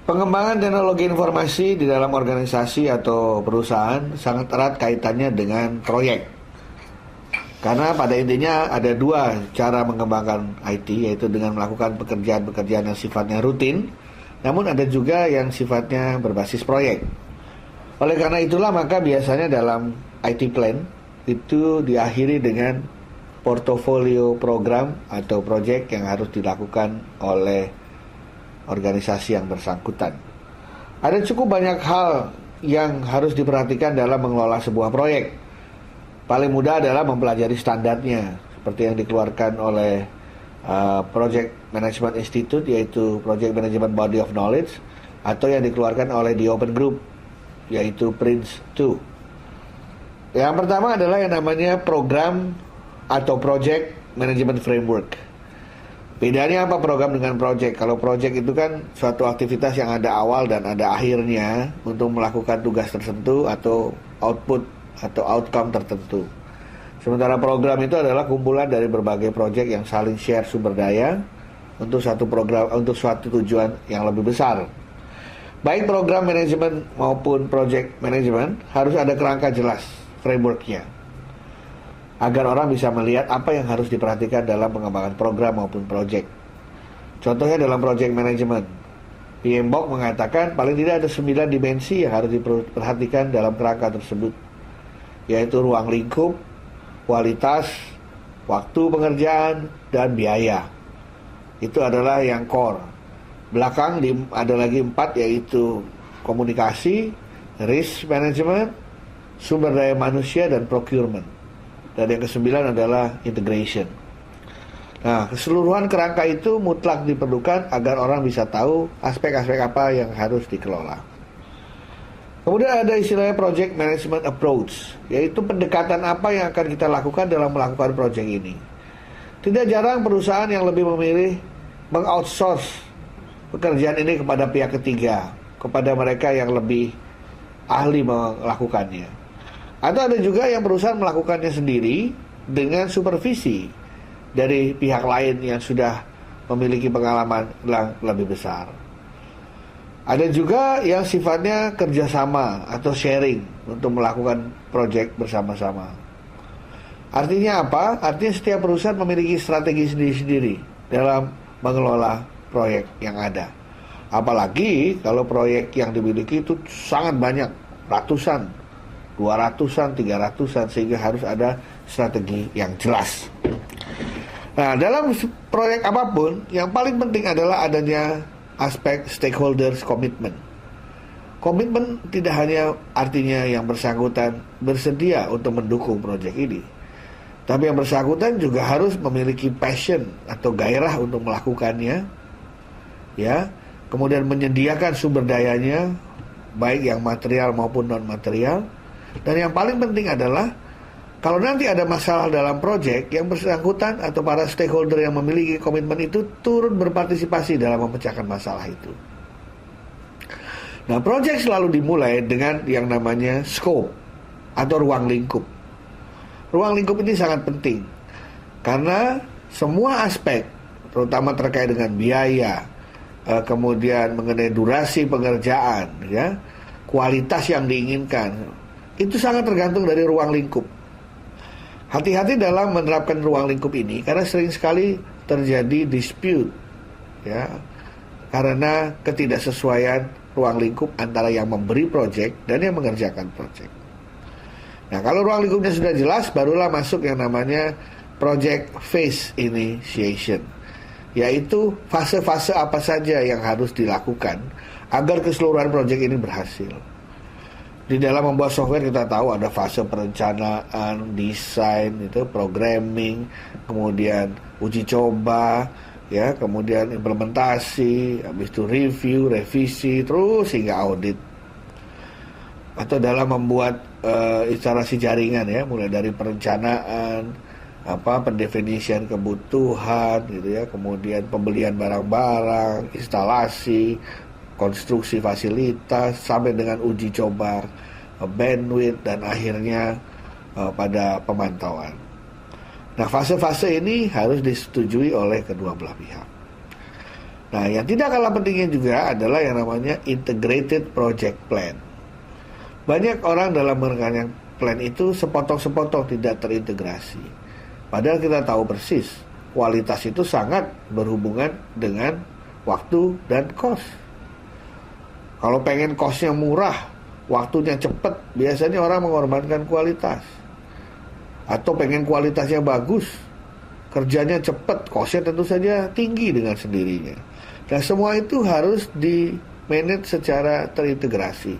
Pengembangan teknologi informasi di dalam organisasi atau perusahaan sangat erat kaitannya dengan proyek. Karena pada intinya ada dua cara mengembangkan IT, yaitu dengan melakukan pekerjaan-pekerjaan yang sifatnya rutin, namun ada juga yang sifatnya berbasis proyek. Oleh karena itulah maka biasanya dalam IT plan itu diakhiri dengan portofolio program atau proyek yang harus dilakukan oleh organisasi yang bersangkutan. Ada cukup banyak hal yang harus diperhatikan dalam mengelola sebuah proyek. Paling mudah adalah mempelajari standarnya, seperti yang dikeluarkan oleh Project Management Institute, yaitu Project Management Body of Knowledge, atau yang dikeluarkan oleh The Open Group, yaitu PRINCE2. Yang pertama adalah yang namanya program atau Project Management Framework. Bedanya apa program dengan project? Kalau project itu kan suatu aktivitas yang ada awal dan ada akhirnya untuk melakukan tugas tertentu atau output atau outcome tertentu. Sementara program itu adalah kumpulan dari berbagai proyek yang saling share sumber daya untuk satu program, untuk suatu tujuan yang lebih besar. Baik program manajemen maupun project manajemen harus ada kerangka jelas, frameworknya, agar orang bisa melihat apa yang harus diperhatikan dalam pengembangan program maupun project. Contohnya dalam project management, PMBOK mengatakan paling tidak ada 9 dimensi yang harus diperhatikan dalam kerangka tersebut, yaitu ruang lingkup, kualitas, waktu pengerjaan, dan biaya. Itu adalah yang core. Belakang ada lagi 4, yaitu komunikasi, risk management, sumber daya manusia, dan procurement. Dan yang ke-9 adalah integration. Nah, keseluruhan kerangka itu mutlak diperlukan agar orang bisa tahu aspek-aspek apa yang harus dikelola. Kemudian ada istilahnya project management approach, yaitu pendekatan apa yang akan kita lakukan dalam melakukan project ini. Tidak jarang perusahaan yang lebih memilih mengoutsource pekerjaan ini kepada pihak ketiga, kepada mereka yang lebih ahli melakukannya. Atau ada juga yang perusahaan melakukannya sendiri dengan supervisi dari pihak lain yang sudah memiliki pengalaman yang lebih besar. Ada juga yang sifatnya kerjasama atau sharing untuk melakukan proyek bersama-sama. Artinya apa? Artinya setiap perusahaan memiliki strategi sendiri-sendiri dalam mengelola proyek yang ada. Apalagi kalau proyek yang dimiliki itu sangat banyak, ratusan, 200-an, 300-an, sehingga harus ada strategi yang jelas. Nah, dalam proyek apapun, yang paling penting adalah adanya aspek stakeholders commitment. Komitmen tidak hanya artinya yang bersangkutan bersedia untuk mendukung proyek ini, tapi yang bersangkutan juga harus memiliki passion atau gairah untuk melakukannya, ya. Kemudian menyediakan sumber dayanya, baik yang material maupun non material. Dan yang paling penting adalah kalau nanti ada masalah dalam proyek, yang bersangkutan atau para stakeholder yang memiliki komitmen itu turut berpartisipasi dalam memecahkan masalah itu. Nah, proyek selalu dimulai dengan yang namanya scope atau ruang lingkup. Ruang lingkup ini sangat penting karena semua aspek, terutama terkait dengan biaya, kemudian mengenai durasi pengerjaan, ya, kualitas yang diinginkan, itu sangat tergantung dari ruang lingkup. Hati-hati dalam menerapkan ruang lingkup ini karena sering sekali terjadi dispute, ya, karena ketidaksesuaian ruang lingkup antara yang memberi proyek dan yang mengerjakan proyek. Nah, kalau ruang lingkupnya sudah jelas, barulah masuk yang namanya project phase initiation, yaitu fase-fase apa saja yang harus dilakukan agar keseluruhan proyek ini berhasil. Di dalam membuat software kita tahu ada fase perencanaan, desain, itu programming, kemudian uji coba, ya, kemudian implementasi, habis itu review, revisi, terus hingga audit. Atau dalam membuat instalasi jaringan, ya, mulai dari perencanaan, pendefinisian kebutuhan, gitu ya, kemudian pembelian barang-barang, instalasi, konstruksi fasilitas, sampai dengan uji coba, bandwidth, dan akhirnya pada pemantauan. Nah, fase-fase ini harus disetujui oleh kedua belah pihak. Nah, yang tidak kalah pentingnya juga adalah yang namanya integrated project plan. Banyak orang dalam merencanakan plan itu sepotong-sepotong, tidak terintegrasi. Padahal kita tahu persis, kualitas itu sangat berhubungan dengan waktu dan cost. Kalau pengen costnya murah, waktunya cepat, biasanya orang mengorbankan kualitas. Atau pengen kualitasnya bagus, kerjanya cepat, costnya tentu saja tinggi dengan sendirinya. Dan semua itu harus di-manage secara terintegrasi.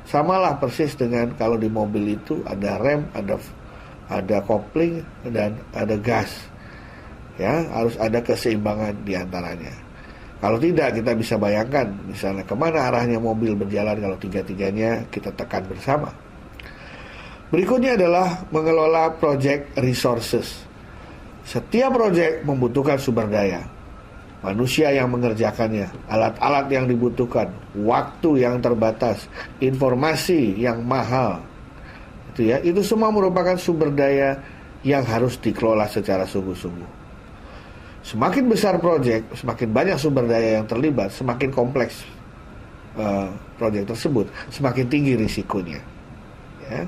Samalah persis dengan kalau di mobil itu ada rem, ada kopling, dan ada gas. Ya, harus ada keseimbangan di antaranya. Kalau tidak, kita bisa bayangkan misalnya kemana arahnya mobil berjalan kalau tiga-tiganya kita tekan bersama. Berikutnya adalah mengelola project resources. Setiap project membutuhkan sumber daya. Manusia yang mengerjakannya, alat-alat yang dibutuhkan, waktu yang terbatas, informasi yang mahal. Itu semua merupakan sumber daya yang harus dikelola secara sungguh-sungguh. Semakin besar proyek, semakin banyak sumber daya yang terlibat, semakin kompleks proyek tersebut, semakin tinggi risikonya. Ya.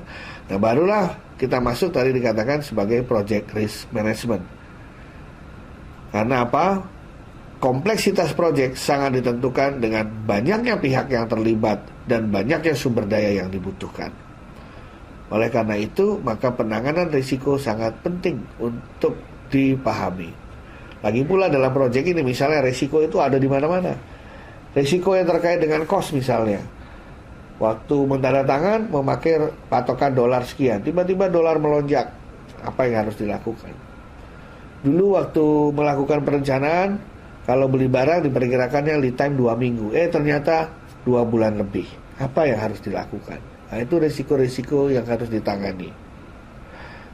Nah, barulah kita masuk tadi dikatakan sebagai project risk management. Karena apa? Kompleksitas proyek sangat ditentukan dengan banyaknya pihak yang terlibat dan banyaknya sumber daya yang dibutuhkan. Oleh karena itu, maka penanganan risiko sangat penting untuk dipahami. Lagi pula dalam proyek ini, misalnya risiko itu ada di mana-mana. Risiko yang terkait dengan cost misalnya. Waktu menandatangan memakai patokan dolar sekian, tiba-tiba dolar melonjak. Apa yang harus dilakukan? Dulu waktu melakukan perencanaan, kalau beli barang diperkirakannya lead time 2 minggu. Ternyata 2 bulan lebih. Apa yang harus dilakukan? Nah, itu risiko-risiko yang harus ditangani.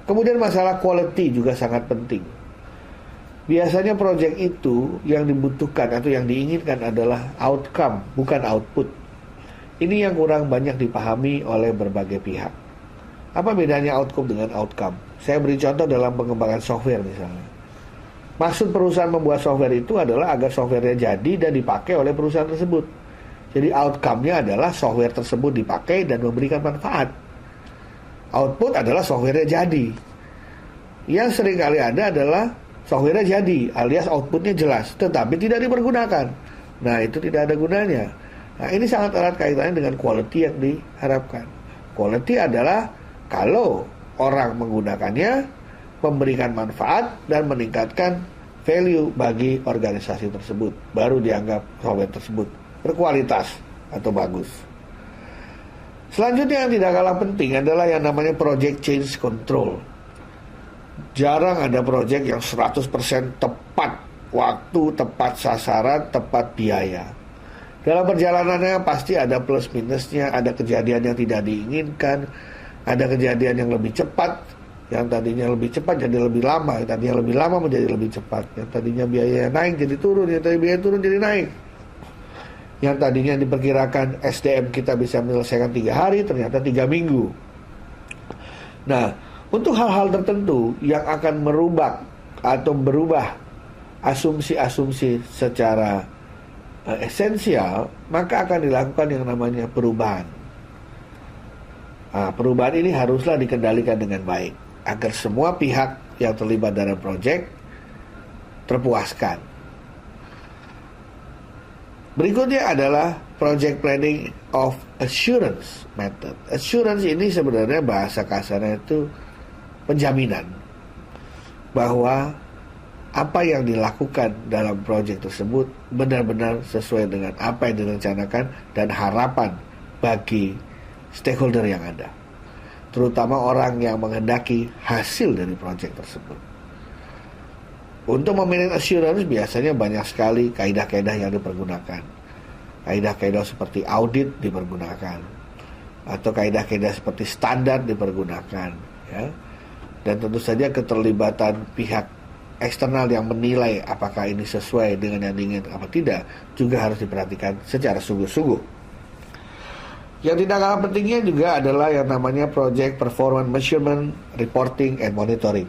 Kemudian masalah quality juga sangat penting. Biasanya proyek itu yang dibutuhkan atau yang diinginkan adalah outcome, bukan output. Ini yang kurang banyak dipahami oleh berbagai pihak. Apa bedanya outcome dengan outcome? Saya beri contoh dalam pengembangan software misalnya. Maksud perusahaan membuat software itu adalah agar softwarenya jadi dan dipakai oleh perusahaan tersebut. Jadi outcome-nya adalah software tersebut dipakai dan memberikan manfaat. Output adalah softwarenya jadi. Yang sering kali ada adalah softwarenya jadi, alias outputnya jelas, tetapi tidak dipergunakan. Nah, itu tidak ada gunanya. Nah, ini sangat erat kaitannya dengan quality yang diharapkan. Quality adalah kalau orang menggunakannya, memberikan manfaat dan meningkatkan value bagi organisasi tersebut, baru dianggap software tersebut berkualitas atau bagus. Selanjutnya yang tidak kalah penting adalah yang namanya project change control. Jarang ada project yang 100% tepat waktu, tepat sasaran, tepat biaya. Dalam perjalanannya pasti ada plus minusnya, ada kejadian yang tidak diinginkan, ada kejadian yang lebih cepat, yang tadinya lebih cepat jadi lebih lama, yang tadinya lebih lama menjadi lebih cepat, yang tadinya biaya naik jadi turun, yang tadinya biaya turun jadi naik, yang tadinya diperkirakan SDM kita bisa menyelesaikan 3 hari ternyata 3 minggu. Nah, untuk hal-hal tertentu yang akan merubah atau berubah asumsi-asumsi secara esensial, maka akan dilakukan yang namanya perubahan. Nah, perubahan ini haruslah dikendalikan dengan baik agar semua pihak yang terlibat dalam proyek terpuaskan. Berikutnya adalah project planning of assurance method. Assurance ini sebenarnya bahasa kasarnya itu penjaminan bahwa apa yang dilakukan dalam proyek tersebut benar-benar sesuai dengan apa yang direncanakan dan harapan bagi stakeholder yang ada, terutama orang yang menghendaki hasil dari proyek tersebut. Untuk memanage assurance biasanya banyak sekali kaidah-kaidah yang dipergunakan. Kaidah-kaidah seperti audit dipergunakan, atau kaidah-kaidah seperti standar dipergunakan, ya. Dan tentu saja keterlibatan pihak eksternal yang menilai apakah ini sesuai dengan yang diinginkan apa tidak juga harus diperhatikan secara sungguh-sungguh. Yang tidak kalah pentingnya juga adalah yang namanya Project Performance Measurement, Reporting, and Monitoring.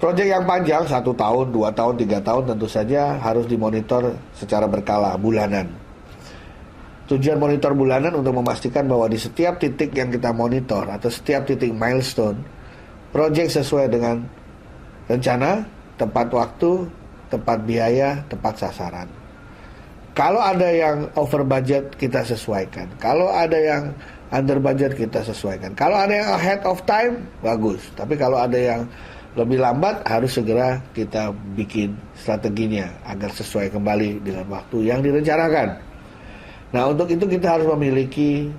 Proyek yang panjang 1 tahun, 2 tahun, 3 tahun tentu saja harus dimonitor secara berkala bulanan. Tujuan monitor bulanan untuk memastikan bahwa di setiap titik yang kita monitor atau setiap titik milestone, proyek sesuai dengan rencana, tepat waktu, tepat biaya, tepat sasaran. Kalau ada yang over budget, kita sesuaikan. Kalau ada yang under budget, kita sesuaikan. Kalau ada yang ahead of time, bagus. Tapi kalau ada yang lebih lambat, harus segera kita bikin strateginya agar sesuai kembali dengan waktu yang direncanakan. Nah, untuk itu kita harus memiliki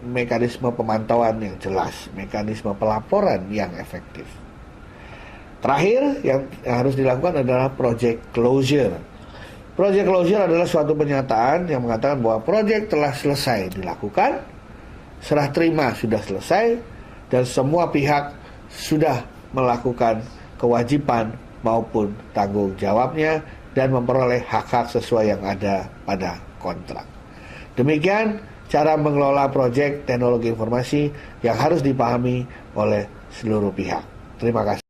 mekanisme pemantauan yang jelas, mekanisme pelaporan yang efektif. Terakhir yang harus dilakukan adalah project closure. Project closure adalah suatu pernyataan yang mengatakan bahwa project telah selesai dilakukan, serah terima sudah selesai, dan semua pihak sudah melakukan kewajiban maupun tanggung jawabnya dan memperoleh hak-hak sesuai yang ada pada kontrak. Demikian cara mengelola proyek teknologi informasi yang harus dipahami oleh seluruh pihak. Terima kasih.